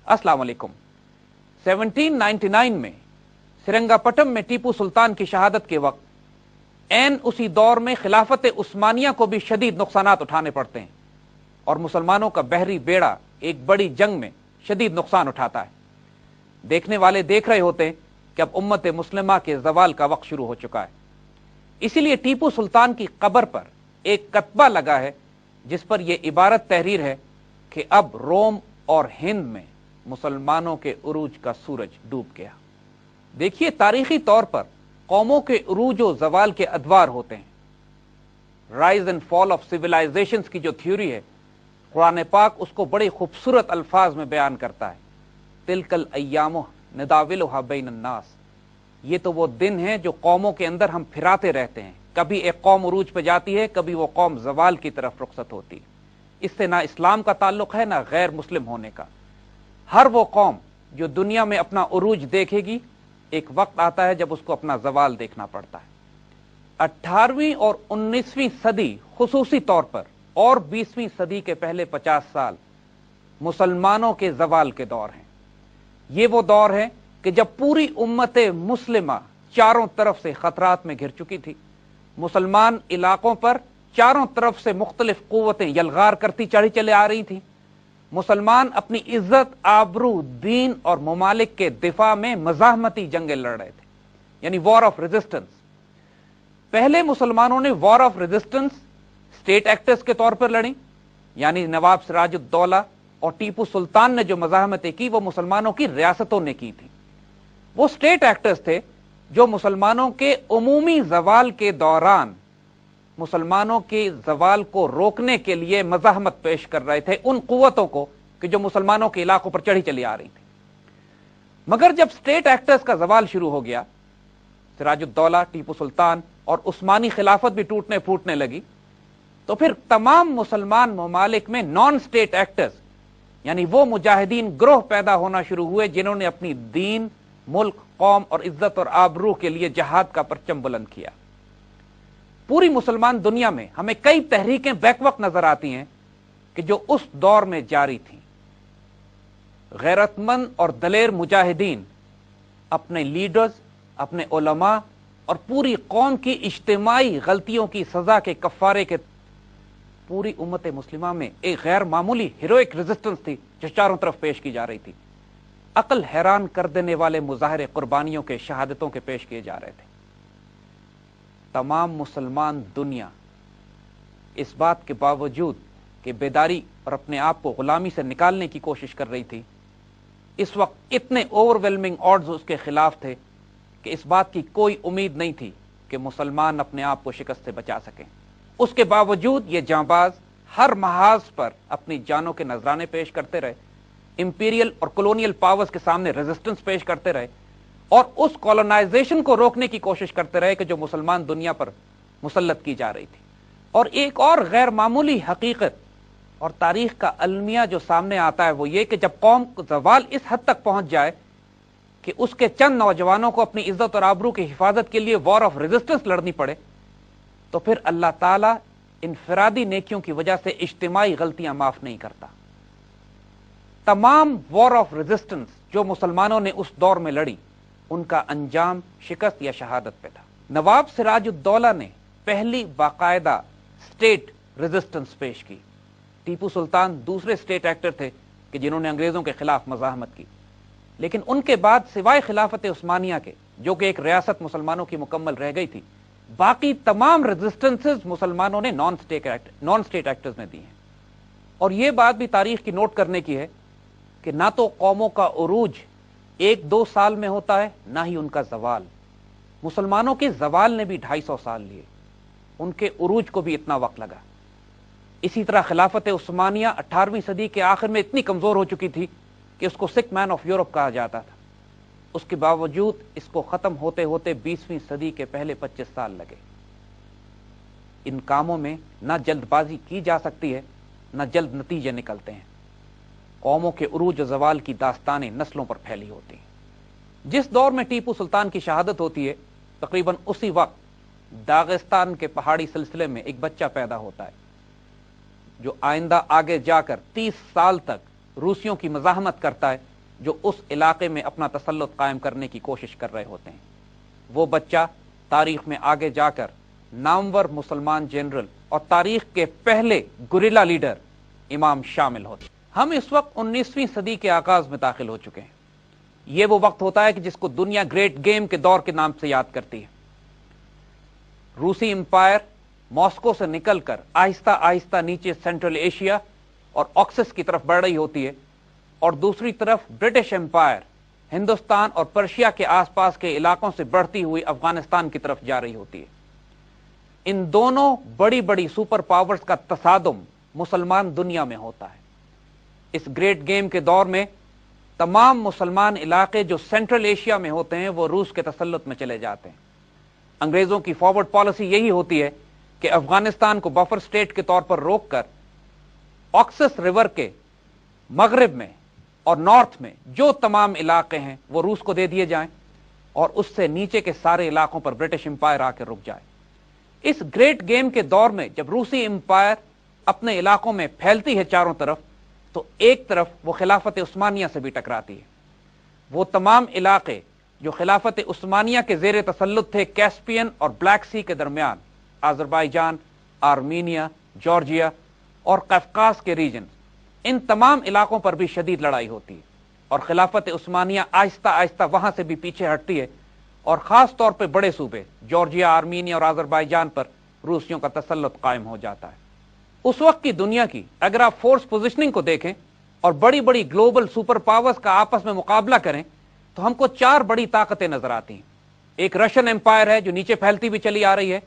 अस्सलाम वालेकुम। 1799 में सिरंगापटम में टीपू सुल्तान की शहादत के वक्त ऐन उसी दौर में खिलाफत उस्मानिया को भी शदीद नुकसानात उठाने पड़ते हैं और मुसलमानों का बहरी बेड़ा एक बड़ी जंग में शदीद नुकसान उठाता है। देखने वाले देख रहे होते हैं कि अब उम्मत मुस्लिमा के जवाल का वक्त शुरू हो चुका है। इसीलिए टीपू सुल्तान की कब्र पर एक कतबा लगा है जिस पर यह इबारत तहरीर है कि अब रोम और हिंद में मुसलमानों के उरूज का सूरज डूब गया। देखिए, तारीखी तौर पर कौमों के उरूज और जवाल के अदवार होते हैं। Rise and fall of civilisations की जो थ्योरी है, कुरान पाक उसको बड़े खूबसूरत अल्फाज में बयान करता है। तिलकल अय्यामु नदाविलुहा बैनन्नास, ये तो वो दिन हैं जो कौमों के अंदर हम फिराते रहते हैं। कभी एक कौम उरूज पे जाती है, कभी वो कौम जवाल की तरफ रुखसत होती है। इससे ना इस्लाम का ताल्लुक है ना गैर मुस्लिम होने का। हर वो कौम जो दुनिया में अपना उरूज देखेगी, एक वक्त आता है जब उसको अपना जवाल देखना पड़ता है। 18वीं और 19वीं सदी खुसूसी तौर पर और 20वीं सदी के पहले 50 साल मुसलमानों के जवाल के दौर हैं। ये वो दौर है कि जब पूरी उम्मत मुस्लिमा चारों तरफ से खतरात में घिर चुकी थी। मुसलमान इलाकों पर चारों तरफ से मुख्तलिफ कुव्वतें यलगार करती चढ़ी चले आ रही थी। मुसलमान अपनी इज्जत, आबरू, दीन और ममालिक के दिफा में मजाहमती जंगें लड़ रहे थे, यानी वॉर ऑफ रेजिस्टेंस। पहले मुसलमानों ने war of resistance state actors के तौर पर लड़ी, यानी नवाब सिराजुद्दौला और टीपू सुल्तान ने जो मजाहमतें की वो मुसलमानों की रियासतों ने की थी। वो स्टेट एक्टर्स थे जो मुसलमानों के उमूमी जवाल के दौरान मुसलमानों के जवाल को रोकने के लिए मजाहमत पेश कर रहे थे उन कुव्वतों को कि जो मुसलमानों के इलाकों पर चढ़ी चली आ रही थी। मगर जब स्टेट एक्टर्स का जवाल शुरू हो गया, सिराजुद्दौला, टीपू सुल्तान और उस्मानी खिलाफत भी टूटने फूटने लगी, तो फिर तमाम मुसलमान ममालिक में नॉन स्टेट एक्टर्स, यानी वो मुजाहिदीन ग्रोह पैदा होना शुरू हुए जिन्होंने अपनी दीन, मुल्क, कौम और इज्जत और आबरू के लिए जहाद का परचम बुलंद किया। पूरी मुसलमान दुनिया में हमें कई तहरीकें बैक वक्त नजर आती हैं कि जो उस दौर में जारी थी। गैरतमंद और दलेर मुजाहिदीन अपने लीडर्स, अपने उलमा और पूरी कौम की इज्तिमाई गलतियों की सजा के कफ्फारे के पूरी उम्मत मुस्लिमा में एक गैर मामूली हीरोइक रेजिस्टेंस थी जो चारों तरफ पेश की जा रही थी। अकल हैरान कर देने वाले मुजाहरे कुर्बानियों के, शहादतों के पेश किए जा रहे थे। तमाम मुसलमान दुनिया इस बात के बावजूद कि बेदारी और अपने आप को गुलामी से निकालने की कोशिश कर रही थी, इस वक्त इतने ओवरवेलमिंग ऑड्स उसके खिलाफ थे कि इस बात की कोई उम्मीद नहीं थी कि मुसलमान अपने आप को शिकस्त से बचा सकें। उसके बावजूद ये जांबाज हर महाज पर अपनी जानों के नजराने पेश करते रहे, इंपीरियल और कॉलोनियल पावर्स के सामने रेजिस्टेंस पेश करते रहे और उस कॉलोनाइजेशन को रोकने की कोशिश करते रहे कि जो मुसलमान दुनिया पर मुसल्लत की जा रही थी। और एक और गैर मामूली हकीकत और तारीख का अलमिया जो सामने आता है वो ये कि जब कौम जवाल इस हद तक पहुंच जाए कि उसके चंद नौजवानों को अपनी इज्जत और आबरू की हिफाजत के लिए वॉर ऑफ रेजिस्टेंस लड़नी पड़े, तो फिर अल्लाह ताला इनफरादी नेकियों की वजह से इज्तिमाई गलतियां माफ नहीं करता। तमाम वॉर ऑफ रेजिस्टेंस जो मुसलमानों ने उस दौर में लड़ी, उनका अंजाम शिकस्त या शहादत पे था। नवाब सिराजुद्दौला ने पहली बाकायदा स्टेट रेजिस्टेंस पेश की। टीपू सुल्तान दूसरे स्टेट एक्टर थे कि जिन्होंने अंग्रेजों के खिलाफ मजाहमत की, लेकिन उनके बाद सिवाय खिलाफत उस्मानिया के, जो कि एक रियासत मुसलमानों की मुकम्मल रह गई थी, बाकी तमाम रेजिस्टेंसेस मुसलमानों ने नॉन स्टेट एक्टर्स ने दी हैं। और यह बात भी तारीख की नोट करने की है कि ना तो कौमों का उरूज 1-2 साल में होता है, ना ही उनका जवाल। मुसलमानों के जवाल ने भी 250 साल लिए, उनके उरूज को भी इतना वक्त लगा। इसी तरह खिलाफत उस्मानिया 18वीं सदी के आखिर में इतनी कमजोर हो चुकी थी कि उसको सिक मैन ऑफ यूरोप कहा जाता था। उसके बावजूद इसको खत्म होते होते 20वीं सदी के पहले 25 साल लगे। इन कामों में ना जल्दबाजी की जा सकती है, ना जल्द नतीजे निकलते हैं। कौमों के उरूज जवाल की दास्तानें नस्लों पर फैली होती हैं। जिस दौर में टीपू सुल्तान की शहादत होती है, तकरीबन उसी वक्त दागिस्तान के पहाड़ी सिलसिले में एक बच्चा पैदा होता है जो आइंदा आगे जाकर 30 साल तक रूसियों की मजाहमत करता है جو اس علاقے میں اپنا تسلط قائم کرنے کی کوشش کر رہے ہوتے ہیں۔ وہ بچہ تاریخ میں آگے جا کر نامور مسلمان جنرل اور تاریخ کے پہلے گوریلا لیڈر امام شامل ہوتے ہیں۔ ہم اس وقت 19ویں صدی کے آغاز میں داخل ہو چکے ہیں۔ یہ وہ وقت ہوتا ہے کہ جس کو دنیا گریٹ گیم کے دور کے نام سے یاد کرتی ہے۔ روسی امپائر ماسکو سے نکل کر آہستہ آہستہ نیچے سینٹرل ایشیا اور آکسس کی طرف بڑھ رہی ہوتی ہے، اور دوسری طرف برٹش امپائر ہندوستان اور پرشیا کے آس پاس کے علاقوں سے بڑھتی ہوئی افغانستان کی طرف جا رہی ہوتی ہے۔ ان دونوں بڑی بڑی سپر پاورز کا تصادم مسلمان دنیا میں ہوتا ہے۔ اس گریٹ گیم کے دور میں تمام مسلمان علاقے جو سینٹرل ایشیا میں ہوتے ہیں وہ روس کے تسلط میں چلے جاتے ہیں۔ انگریزوں کی فارورڈ پالیسی یہی ہوتی ہے کہ افغانستان کو بفر سٹیٹ کے طور پر روک کر آکسس ریور کے مغرب میں اور نارتھ میں جو تمام علاقے ہیں وہ روس کو دے دیے جائیں، اور اس سے نیچے کے سارے علاقوں پر برٹش امپائر آ کے رک جائے۔ اس گریٹ گیم کے دور میں جب روسی امپائر اپنے علاقوں میں پھیلتی ہے چاروں طرف، تو ایک طرف وہ خلافت عثمانیہ سے بھی ٹکراتی ہے۔ وہ تمام علاقے جو خلافت عثمانیہ کے زیر تسلط تھے کیسپین اور بلیک سی کے درمیان، آذربائیجان، آرمینیا، جارجیا اور قفقاز کے ریجن، ان تمام علاقوں پر بھی شدید لڑائی ہوتی ہے، اور خلافت عثمانیہ آہستہ آہستہ وہاں سے بھی پیچھے ہٹتی ہے، اور خاص طور پہ بڑے صوبے جارجیا، آرمینیا اور آذربائیجان پر روسیوں کا تسلط قائم ہو جاتا ہے۔ اس وقت کی دنیا کی اگر آپ فورس پوزیشننگ کو دیکھیں اور بڑی بڑی گلوبل سپر پاورز کا آپس میں مقابلہ کریں تو ہم کو چار بڑی طاقتیں نظر آتی ہیں۔ ایک رشین امپائر ہے جو نیچے پھیلتی بھی چلی آ رہی ہے،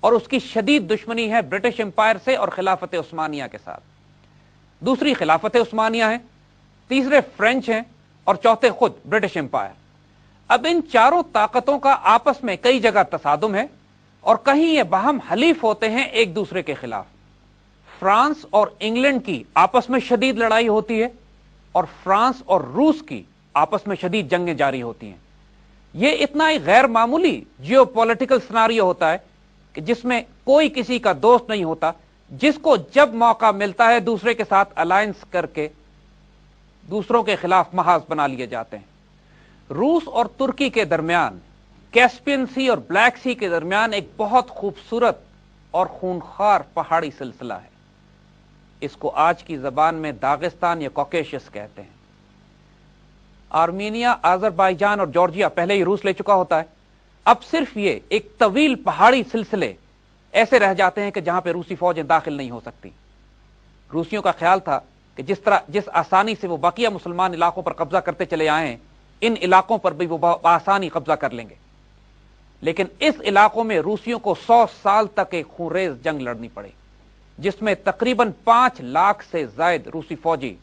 اور اس کی شدید دشمنی ہے برٹش امپائر سے اور خلافت عثمانیہ کے ساتھ۔ دوسری خلافت عثمانیہ ہے، تیسرے فرینچ ہیں، اور چوتھے خود برٹش امپائر۔ اب ان چاروں طاقتوں کا آپس میں کئی جگہ تصادم ہے، اور کہیں یہ باہم حلیف ہوتے ہیں ایک دوسرے کے خلاف۔ فرانس اور انگلینڈ کی آپس میں شدید لڑائی ہوتی ہے، اور فرانس اور روس کی آپس میں شدید جنگیں جاری ہوتی ہیں۔ یہ اتنا ہی غیر معمولی جیو پولیٹیکل سناریو ہوتا ہے کہ جس میں کوئی کسی کا دوست نہیں ہوتا، جس کو جب موقع ملتا ہے دوسرے کے ساتھ الائنس کر کے دوسروں کے خلاف محاذ بنا لیے جاتے ہیں۔ روس اور ترکی کے درمیان، کیسپین سی اور بلیک سی کے درمیان ایک بہت خوبصورت اور خونخوار پہاڑی سلسلہ ہے۔ اس کو آج کی زبان میں داغستان یا کوکیشس کہتے ہیں۔ آرمینیا، آذربائیجان اور جارجیا پہلے ہی روس لے چکا ہوتا ہے۔ اب صرف یہ ایک طویل پہاڑی سلسلے ایسے رہ جاتے ہیں کہ جہاں پہ روسی فوجیں داخل نہیں ہو سکتی۔ روسیوں کا خیال تھا کہ جس آسانی سے وہ بقیہ مسلمان علاقوں پر قبضہ کرتے چلے آئے ہیں، ان علاقوں پر بھی وہ آسانی قبضہ کر لیں گے، لیکن اس علاقوں میں روسیوں کو 100 سال تک ایک خونریز جنگ لڑنی پڑی، جس میں تقریباً 5 لاکھ سے زائد روسی فوجی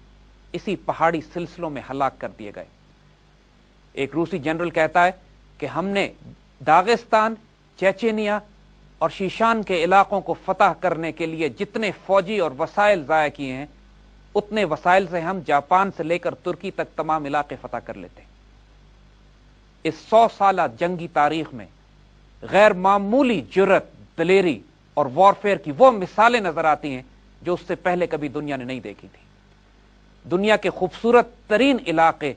اسی پہاڑی سلسلوں میں ہلاک کر دیے گئے۔ ایک روسی جنرل کہتا ہے کہ ہم نے داغستان، چیچینیا اور شیشان کے علاقوں کو فتح کرنے کے لیے جتنے فوجی اور وسائل ضائع کیے ہیں، اتنے وسائل سے ہم جاپان سے لے کر ترکی تک تمام علاقے فتح کر لیتے ہیں۔ اس 100 سالہ جنگی تاریخ میں غیر معمولی جرت، دلیری اور وارفیئر کی وہ مثالیں نظر آتی ہیں جو اس سے پہلے کبھی دنیا نے نہیں دیکھی تھی۔ دنیا کے خوبصورت ترین علاقے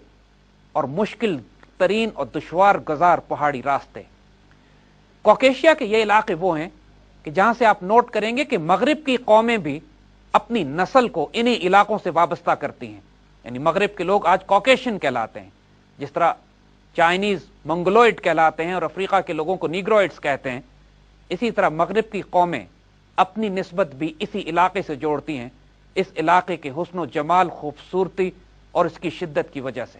اور مشکل ترین اور دشوار گزار پہاڑی راستے۔ کوکیشیا کے یہ علاقے وہ ہیں کہ جہاں سے آپ نوٹ کریں گے کہ مغرب کی قومیں بھی اپنی نسل کو انہی علاقوں سے وابستہ کرتی ہیں، یعنی مغرب کے لوگ آج کوکیشین کہلاتے ہیں، جس طرح چائنیز منگولوئڈ کہلاتے ہیں اور افریقہ کے لوگوں کو نیگروئڈز کہتے ہیں، اسی طرح مغرب کی قومیں اپنی نسبت بھی اسی علاقے سے جوڑتی ہیں، اس علاقے کے حسن و جمال، خوبصورتی اور اس کی شدت کی وجہ سے۔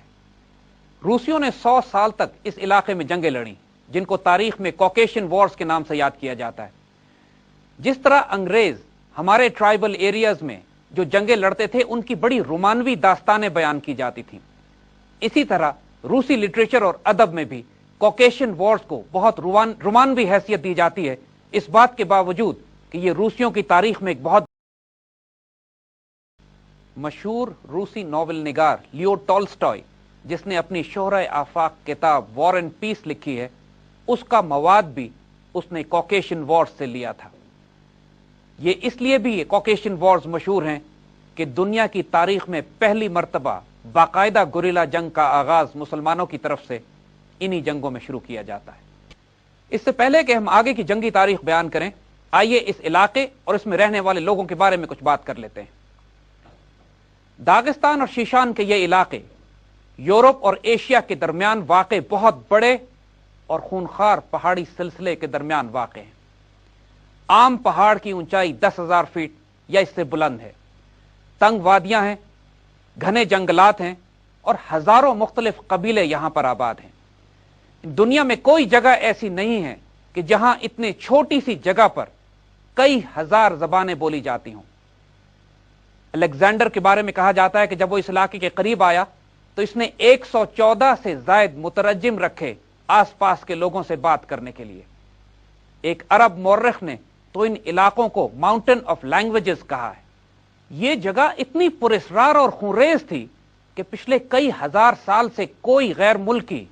روسیوں نے 100 سال تک اس علاقے میں جنگیں لڑیں، جن کو تاریخ میں کوکیشین وارز کے نام سے یاد کیا جاتا ہے۔ جس طرح انگریز ہمارے ٹرائبل ایریاز میں جو جنگیں لڑتے تھے ان کی بڑی رومانوی داستانیں بیان کی جاتی تھیں، اسی طرح روسی لٹریچر اور ادب میں بھی کوکیشین وارز کو بہت رومانوی حیثیت دی جاتی ہے، اس بات کے باوجود کہ یہ روسیوں کی تاریخ میں ایک بہت مشہور روسی ناول نگار لیو ٹالسٹائے، جس نے اپنی شہرہ آفاق کتاب وار اینڈ پیس لکھی ہے، اس کا مواد بھی اس نے کوکیشین وارز سے لیا تھا۔ یہ اس لیے بھی یہ کوکیشین وارز مشہور ہیں کہ दुनिया की तारीख में पहली मर्तबा बाकायदा गुरिल्ला जंग का आगाज मुसलमानों की तरफ से इन्हीं जंगों में शुरू किया जाता है। इससे पहले कि हम आगे की जंगी तारीख बयान करें, आइए इस इलाके और इसमें रहने वाले लोगों के बारे में कुछ बात कर लेते हैं। दागिस्तान और शीशान के ये इलाके यूरोप और एशिया के दरमियान वाक़े बहुत बड़े और खूनखार पहाड़ी सिलसिले के दरमियान वाक़े हैं। आम पहाड़ की ऊंचाई 10,000 फीट या इससे बुलंद है। तंग वादियां हैं, घने जंगलात हैं और हजारों मुख्तलिफ कबीले यहां पर आबाद हैं। दुनिया में कोई जगह ऐसी नहीं है कि जहां इतने छोटी सी जगह पर कई हजार जबानें बोली जाती हों। अलेक्जेंडर के बारे में कहा जाता है कि जब वो इस इलाके के करीब आया तो इसने 114 से जायद मुतरज्जिम रखे आसपास के लोगों से बात करने के लिए। एक अरब मौर्रिख ने तो इन इलाकों को माउंटेन ऑफ लैंग्वेजेस कहा है। यह जगह इतनी पुरस्रार और खूंरेज थी कि पिछले कई हजार साल से कोई गैर मुल्की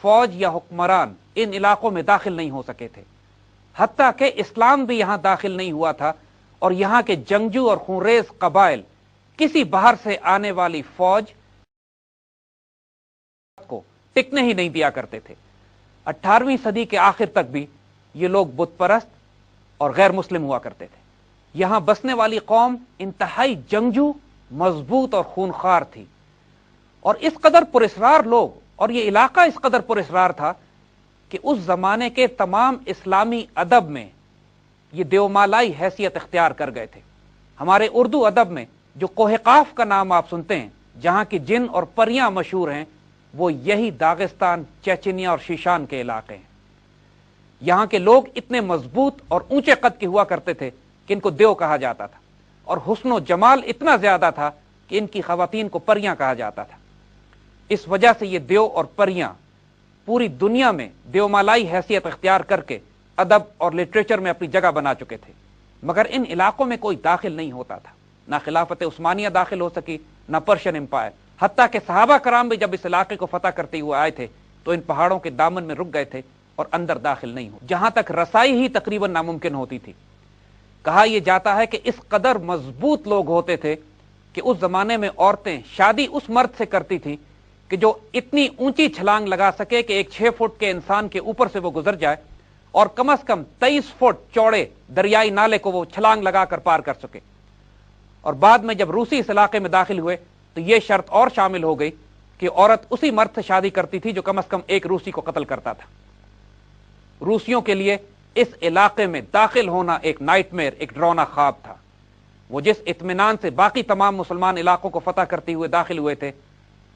फौज या हुक्मरान इन इलाकों में दाखिल नहीं हो सके थे। हत्ता कि इस्लाम भी यहां दाखिल नहीं हुआ था और यहां के जंगजू और खूंरेज कबाइल किसी बाहर से आने वाली फौज को टिकने ही नहीं दिया करते थे। 18वीं सदी के आखिर तक भी ये लोग बुत परस्त और गैर मुस्लिम हुआ करते थे। यहां बसने वाली कौम इंतहाई जंगजू, मजबूत और खूनखार थी और इस कदर पुरस्रार लोग और ये इलाका इस कदर पुरस्रार था कि उस जमाने के तमाम इस्लामी अदब में ये देवमालाई हैसियत इख्तियार कर गए थे। हमारे उर्दू अदब में जो कोहकाफ का नाम आप सुनते हैं, जहां की जिन और परियां मशहूर हैं, वो यही दागिस्तान, चेचनिया और शीशान के इलाके हैं। यहां के लोग इतने मजबूत और ऊंचे कद के हुआ करते थे कि इनको देव कहा जाता था और हुस्न जमाल इतना ज्यादा था कि इनकी खवातीन को परियां कहा जाता था। इस वजह से ये देव और परियां पूरी दुनिया में देवमालाई हैसियत इख्तियार करके अदब और लिटरेचर में अपनी जगह बना चुके थे। मगर इन इलाकों में कोई दाखिल नहीं होता था। ना खिलाफत उस्मानिया दाखिल हो सकी, ना पर्शियन एम्पायर। हत्ता के सहाबा कराम भी जब इस इलाके को फतह करते हुए आए थे तो इन पहाड़ों के दामन में रुक गए थे और अंदर दाखिल नहीं हो, जहां तक रसाई ही तकरीबन नामुमकिन होती थी। कहा यह जाता है कि इस कदर मजबूत लोग होते थे कि उस जमाने में औरतें शादी उस मर्द से करती थी कि जो इतनी ऊंची छलांग लगा सके कि एक 6 फुट के इंसान के ऊपर से वो गुजर जाए और कम से कम 23 फुट चौड़े दरियाई नाले को वो छलांग लगाकर पार कर सके। और बाद में जब रूसी इस इलाके में दाखिल हुए तो यह शर्त और शामिल हो गई कि औरत उसी मर्द से शादी करती थी जो कम से कम एक रूसी को कत्ल करता था। रूसियों के लिए इस इलाके में दाखिल होना एक नाइटमेयर, एक डरावना ख्वाब था। वो जिस इत्मीनान से बाकी तमाम मुसलमान इलाकों को फतह करते हुए दाखिल हुए थे,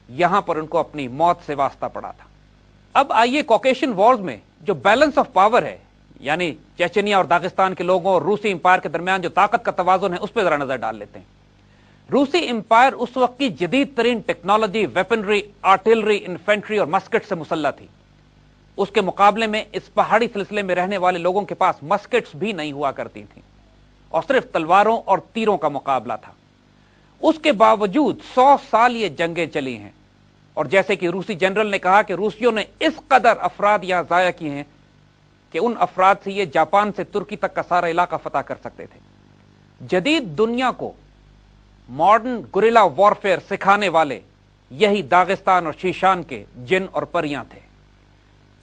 यहां पर उनको अपनी मौत से वास्ता पड़ा था। अब आइए कॉकेशियन वॉर्स में जो बैलेंस ऑफ पावर है, यानी चेचनिया और दागिस्तान के लोगों और रूसी एम्पायर के दरमियान जो ताकत का तवाजुन है, उस पर जरा नजर डाल लेते हैं। रूसी एम्पायर उस वक्त की जदीद तरीन टेक्नोलॉजी, वेपनरी, आर्टिलरी, इन्फेंट्री और मस्केट से मुसल्लह थी। उसके मुकाबले में इस पहाड़ी सिलसिले में रहने वाले लोगों के पास मस्केट्स भी नहीं हुआ करती थी और सिर्फ तलवारों और तीरों का मुकाबला था। उसके बावजूद 100 साल ये जंगें चली हैं और जैसे कि रूसी जनरल ने कहा कि रूसियों ने इस कदर अफराद यहां जाया किए हैं कि उन अफराद से ये जापान से तुर्की तक का सारा इलाका फतह कर सकते थे। जदीद दुनिया को मॉडर्न गुरिल्ला वॉरफेयर सिखाने वाले यही दागिस्तान और शीशान के जिन और परियां थे।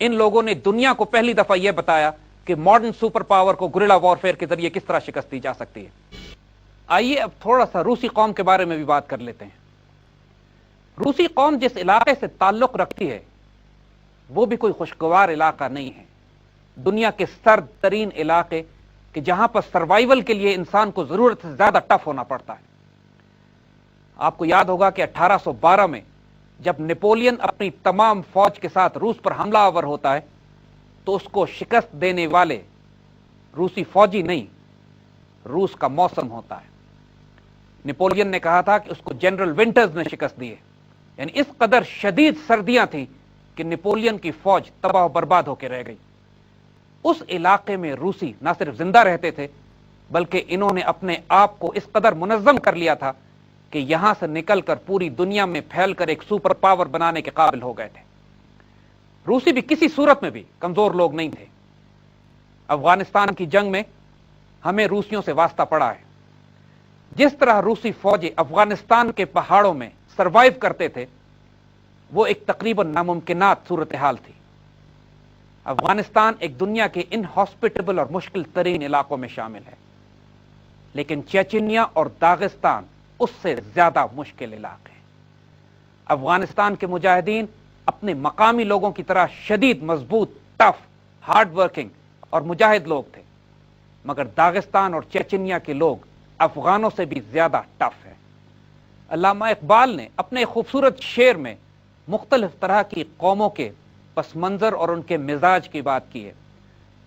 इन लोगों ने दुनिया को पहली दफा यह बताया कि मॉडर्न सुपर पावर को गुरिल्ला वॉरफेयर के जरिए किस तरह शिकस्त दी जा सकती है। आइए अब थोड़ा सा रूसी कौम के बारे में भी बात कर लेते हैं। रूसी कौम जिस इलाके से ताल्लुक रखती है वो भी कोई खुशगवार इलाका नहीं है। दुनिया के सर्द तरीन इलाके कि जहां पर सर्वाइवल के लिए इंसान को जरूरत से ज्यादा टफ होना पड़ता है। आपको याद होगा कि 1812 में जब नेपोलियन अपनी तमाम फौज के साथ रूस पर हमला आवर होता है तो उसको शिकस्त देने वाले रूसी फौजी नहीं, रूस का मौसम होता है। नेपोलियन ने कहा था कि उसको जनरल विंटर्स ने शिकस्त दी है। यानी इस कदर शदीद सर्दियां थी कि नेपोलियन की फौज तबाह बर्बाद होकर रह गई। उस इलाके में रूसी ना सिर्फ जिंदा रहते थे बल्कि इन्होंने अपने आप को इस कदर मुनज्जम कर लिया था कि यहां से निकलकर पूरी दुनिया में फैलकर एक सुपर पावर बनाने के काबिल हो गए थे। रूसी भी किसी सूरत में भी कमजोर लोग नहीं थे। अफगानिस्तान की जंग में हमें रूसियों से वास्ता पड़ा है। جس طرح روسی فوجی افغانستان کے پہاڑوں میں سروائیو کرتے تھے وہ ایک تقریباً ناممکنات صورتحال تھی۔ افغانستان ایک دنیا کے ان ہاسپٹیبل اور مشکل ترین علاقوں میں شامل ہے، لیکن چیچنیا اور داغستان اس سے زیادہ مشکل علاقے ہیں۔ افغانستان کے مجاہدین اپنے مقامی لوگوں کی طرح شدید مضبوط، ٹف، ہارڈ ورکنگ اور مجاہد لوگ تھے، مگر داغستان اور چیچنیا کے لوگ افغانوں سے بھی زیادہ ٹف ہیں۔ علامہ اقبال نے اپنے خوبصورت شعر میں مختلف طرح کی قوموں کے پس منظر اور ان کے مزاج کی بات کی ہے۔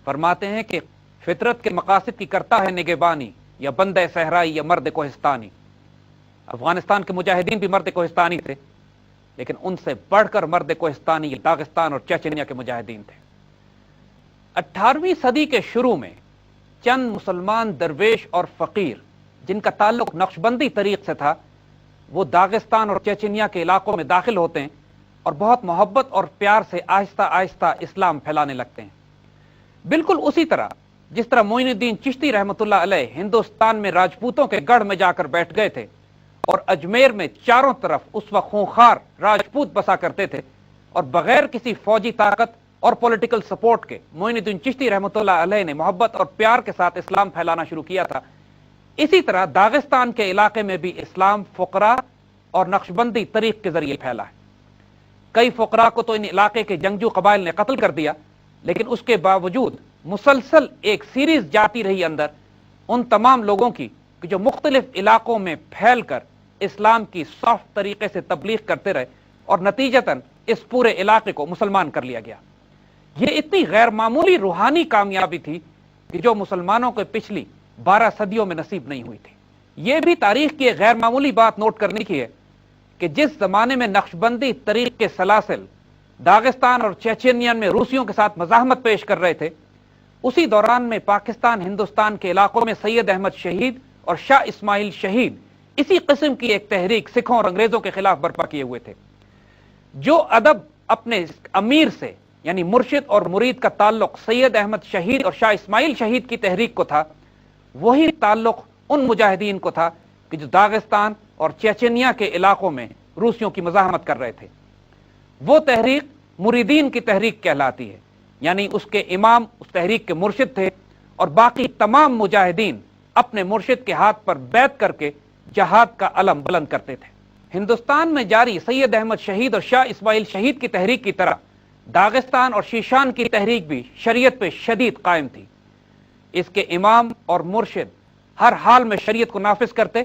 فرماتے ہیں کہ فطرت کے مقاصد کی کرتا ہے نگہبانی، یا بندہ صحرائی یا مرد کوہستانی۔ افغانستان کے مجاہدین بھی مرد کوہستانی تھے، لیکن ان سے بڑھ کر مرد کوہستانی یہ داغستان اور چیچنیا کے مجاہدین تھے۔ 18ویں صدی کے شروع میں چند مسلمان درویش اور فقیر جن کا تعلق نقشبندی طریق سے تھا، وہ داغستان اور چیچنیا کے علاقوں میں داخل ہوتے ہیں اور بہت محبت اور پیار سے آہستہ آہستہ اسلام پھیلانے لگتے ہیں۔ بالکل اسی طرح جس طرح معین الدین چشتی رحمۃ اللہ علیہ ہندوستان میں راجپوتوں کے گڑھ میں جا کر بیٹھ گئے تھے اور اجمیر میں چاروں طرف اس وقت خونخوار راجپوت بسا کرتے تھے، اور بغیر کسی فوجی طاقت اور پولیٹیکل سپورٹ کے معین الدین چشتی رحمۃ اللہ علیہ نے محبت اور پیار کے ساتھ اسلام پھیلانا شروع کیا تھا، اسی طرح داغستان کے علاقے میں بھی اسلام فقراء اور نقشبندی طریق کے ذریعے پھیلا ہے۔ کئی فقراء کو تو ان علاقے کے جنگجو قبائل نے قتل کر دیا، لیکن اس کے باوجود مسلسل ایک سیریز جاتی رہی اندر ان تمام لوگوں کی کہ جو مختلف علاقوں میں پھیل کر اسلام کی سافٹ طریقے سے تبلیغ کرتے رہے، اور نتیجتاً اس پورے علاقے کو مسلمان کر لیا گیا۔ یہ اتنی غیر معمولی روحانی کامیابی تھی کہ جو مسلمانوں کو پچھلی 12 صدیوں میں نصیب نہیں ہوئی تھی۔ یہ بھی تاریخ کی ایک غیر معمولی بات نوٹ کرنے کی ہے کہ جس زمانے میں نقشبندی طریق کے سلاسل داغستان اور چیچنین میں روسیوں کے ساتھ مزاحمت پیش کر رہے تھے، اسی دوران میں پاکستان ہندوستان کے علاقوں میں سید احمد شہید اور شاہ اسماعیل شہید اسی قسم کی ایک تحریک سکھوں اور انگریزوں کے خلاف برپا کیے ہوئے تھے۔ جو ادب اپنے امیر سے یعنی مرشد اور مرید کا تعلق سید احمد شہید اور شاہ اسماعیل شہید کی تحریک کو تھا، وہی تعلق ان مجاہدین کو تھا کہ جو داغستان اور چیچنیا کے علاقوں میں روسیوں کی مزاحمت کر رہے تھے۔ وہ تحریک مریدین کی تحریک کہلاتی ہے، یعنی اس کے امام اس تحریک کے مرشد تھے، اور باقی تمام مجاہدین اپنے مرشد کے ہاتھ پر بیعت کر کے جہاد کا علم بلند کرتے تھے۔ ہندوستان میں جاری سید احمد شہید اور شاہ اسماعیل شہید کی تحریک کی طرح داغستان اور شیشان کی تحریک بھی شریعت پہ شدید قائم تھی۔ اس کے امام اور مرشد ہر حال میں شریعت کو نافذ کرتے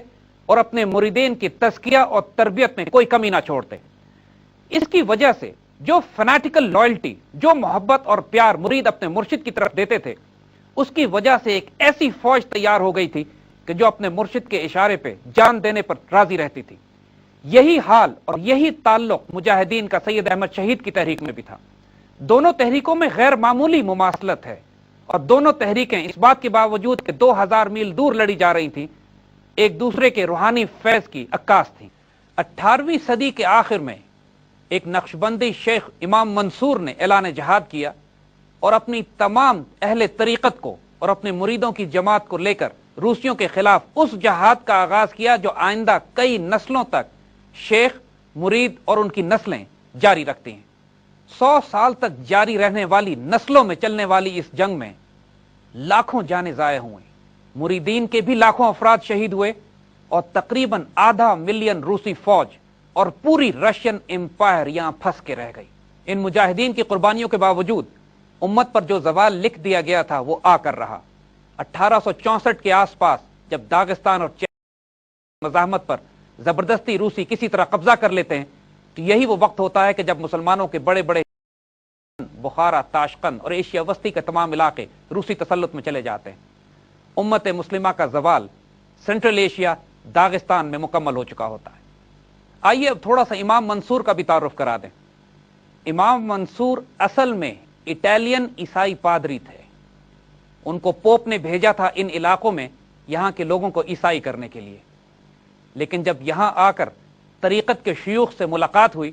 اور اپنے مریدین کی تزکیہ اور تربیت میں کوئی کمی نہ چھوڑتے۔ اس کی وجہ سے جو فنیٹیکل لائلٹی، جو محبت اور پیار مرید اپنے مرشد کی طرف دیتے تھے، اس کی وجہ سے ایک ایسی فوج تیار ہو گئی تھی کہ جو اپنے مرشد کے اشارے پہ جان دینے پر راضی رہتی تھی۔ یہی حال اور یہی تعلق مجاہدین کا سید احمد شہید کی تحریک میں بھی تھا۔ دونوں تحریکوں میں غیر معمولی مماثلت ہے، اور دونوں تحریکیں اس بات کے باوجود کہ 2000 میل دور لڑی جا رہی تھیں، ایک دوسرے کے روحانی فیض کی عکاس تھیں۔ 18ویں صدی کے آخر میں ایک نقشبندی شیخ امام منصور نے اعلان جہاد کیا اور اپنی تمام اہل طریقت کو اور اپنے مریدوں کی جماعت کو لے کر روسیوں کے خلاف اس جہاد کا آغاز کیا جو آئندہ کئی نسلوں تک شیخ، مرید اور ان کی نسلیں جاری رکھتی ہیں۔ 100 سال تک جاری رہنے والی نسلوں میں چلنے والی اس جنگ میں لاکھوں جانیں ضائع ہوئیں، مریدین کے بھی لاکھوں افراد شہید ہوئے، اور تقریباً آدھا ملین روسی فوج اور پوری رشین امپائر یہاں پھنس کے رہ گئی۔ ان مجاہدین کی قربانیوں کے باوجود امت پر جو زوال لکھ دیا گیا تھا وہ آ کر رہا۔ 1864 کے آس پاس جب داغستان اور مزاحمت پر زبردستی روسی کسی طرح قبضہ کر لیتے ہیں، تو یہی وہ وقت ہوتا ہے کہ جب مسلمانوں کے بڑے بڑے بخارا، تاشقند اور ایشیا وسطی کے تمام علاقے روسی تسلط میں چلے جاتے ہیں۔ امت مسلمہ کا زوال سینٹرل ایشیا، داغستان میں مکمل ہو چکا ہوتا ہے۔ آئیے اب تھوڑا سا امام منصور کا بھی تعارف کرا دیں۔ امام منصور اصل میں اٹالین عیسائی پادری تھے۔ ان کو پوپ نے بھیجا تھا ان علاقوں میں یہاں کے لوگوں کو عیسائی کرنے کے لیے، لیکن جب یہاں آ کر طریقت کے شیوخ سے ملاقات ہوئی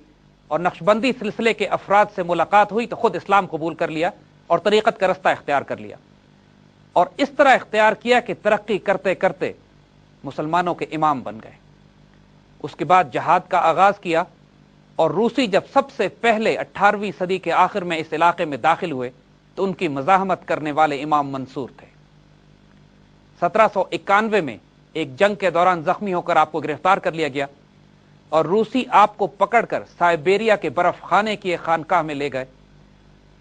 اور نقشبندی سلسلے کے افراد سے ملاقات ہوئی تو خود اسلام قبول کر لیا اور طریقت کا رستہ اختیار کر لیا، اور اس طرح اختیار کیا کہ ترقی کرتے کرتے मुसलमानों के इमाम बन गए। उसके बाद जहाद का आगाज किया और रूसी जब सबसे पहले 18वीं सदी के आखिर में इस इलाके में दाखिल हुए तो उनकी मज़ाहमत करने वाले इमाम मंसूर थे। 1791 में एक जंग के दौरान जख्मी होकर आपको गिरफ्तार कर लिया गया और रूसी आपको पकड़कर साइबेरिया के बर्फ खाने की एक खानकाह में ले गए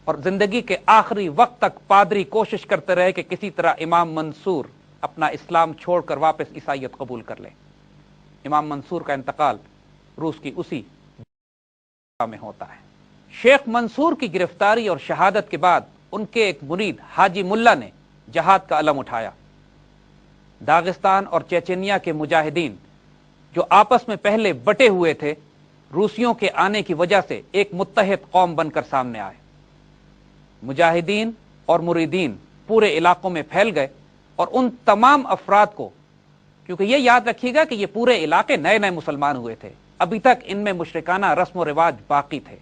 और जिंदगी के आखिरी वक्त तक पादरी कोशिश करते रहे कि किसी तरह इमाम मंसूर अपना इस्लाम छोड़कर वापस ईसाईयत कबूल कर ले। इमाम मंसूर का इंतकाल रूस की उसी में होता है। शेख मंसूर की गिरफ्तारी और शहादत के बाद उनके एक मुरीद हाजी मुल्ला ने जहाद का अलम उठाया। दागिस्तान और चेचेनिया के मुजाहिदीन जो आपस में पहले बटे हुए थे, रूसियों के आने की वजह से एक मुत्तहिद कौम बनकर सामने आए। मुजाहिदीन और मुरीदीन पूरे इलाकों में फैल गए और उन तमाम अफराद को, क्योंकि यह याद रखिएगा कि ये पूरे इलाके नए नए मुसलमान हुए थे, अभी तक इनमें मुशरिकाना रस्म और रिवाज बाकी थे,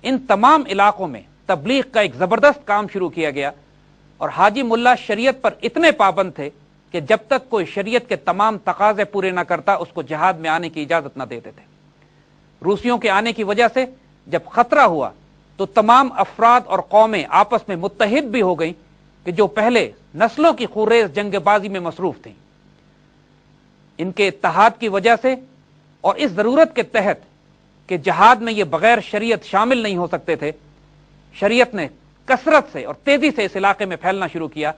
इन तमाम इलाकों में तबलीग का एक जबरदस्त काम शुरू किया गया और हाजी मुल्ला शरीयत पर इतने पाबंद थे कि जब तक कोई शरीयत के तमाम तकाजे पूरे न करता उसको जिहाद में आने की इजाजत न देते थे। रूसियों के आने की वजह से जब खतरा हुआ तो तमाम अफराद और कौमें आपस में मुत्तहिद भी हो गई कि जो पहले नस्लों की खुरेज जंगबाजी में मसरूफ थी। इनके इत्तेहाद की वजह से और इस जरूरत के तहत कि जहाद में ये बगैर शरीयत शामिल नहीं हो सकते थे, शरीयत ने कसरत से और तेजी से इस इलाके में फैलना शुरू किया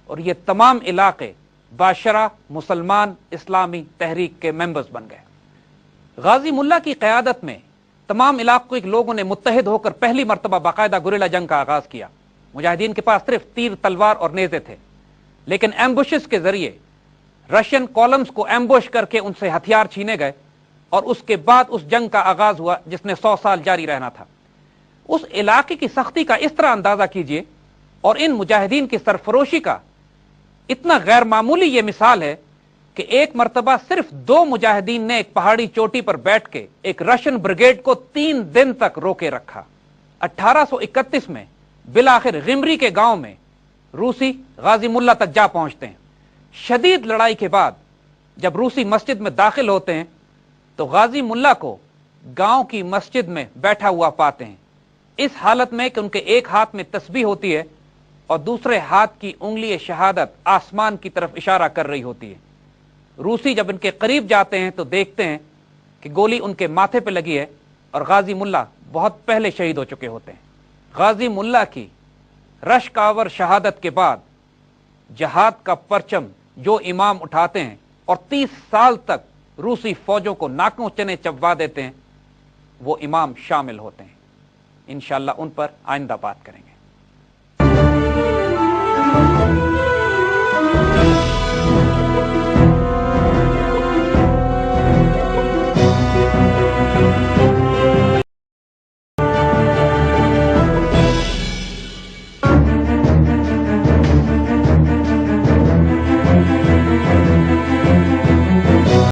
और ये तमाम इलाके बाशरा मुसलमान इस्लामी तहरीक के मेंबर्स बन गए। गाजी मुल्ला की क़यादत में तमाम इलाकों के लोगों ने मुत्तहिद होकर पहली मरतबा बाकायदा गुरिल्ला जंग का आगाज किया। मुजाहिदीन के पास सिर्फ तीर, तलवार और नेज़े थे, लेकिन एम्बुशेस के जरिए रशियन कॉलम्स को एम्बुश करके उनसे हथियार छीने गए और उसके बाद उस जंग का आगाज हुआ जिसने 100 साल जारी रहना था। उस इलाके की सख्ती का इस तरह अंदाजा कीजिए और इन मुजाहिदीन की सरफरोशी का इतना गैर मामूली ये मिसाल है कि एक मरतबा सिर्फ 2 मुजाहिदीन ने एक पहाड़ी चोटी पर बैठ के एक रशियन ब्रिगेड को 3 दिन तक रोके रखा। 1831 में बिलाखिर गिमरी के गांव में रूसी गाजी मुल्ला तक जा पहुंचते हैं। शदीद लड़ाई के बाद जब रूसी मस्जिद में दाखिल होते हैं तो गाजी मुल्ला को गांव की मस्जिद में बैठा हुआ पाते हैं, इस हालत में कि उनके एक हाथ में तस्बीह होती है और दूसरे हाथ की उंगली शहादत आसमान की तरफ इशारा कर रही होती है। रूसी जब इनके करीब जाते हैं तो देखते हैं कि गोली उनके माथे पे लगी है और गाजी मुल्ला बहुत पहले शहीद हो चुके होते हैं। गाजी मुल्ला की रश्कावर शहादत के बाद जहाद का परचम जो इमाम उठाते हैं और 30 साल तक रूसी फौजों को नाकों चने चबवा देते हैं, वो इमाम शामिल होते हैं। इंशाअल्लाह उन पर आइंदा बात करेंगे।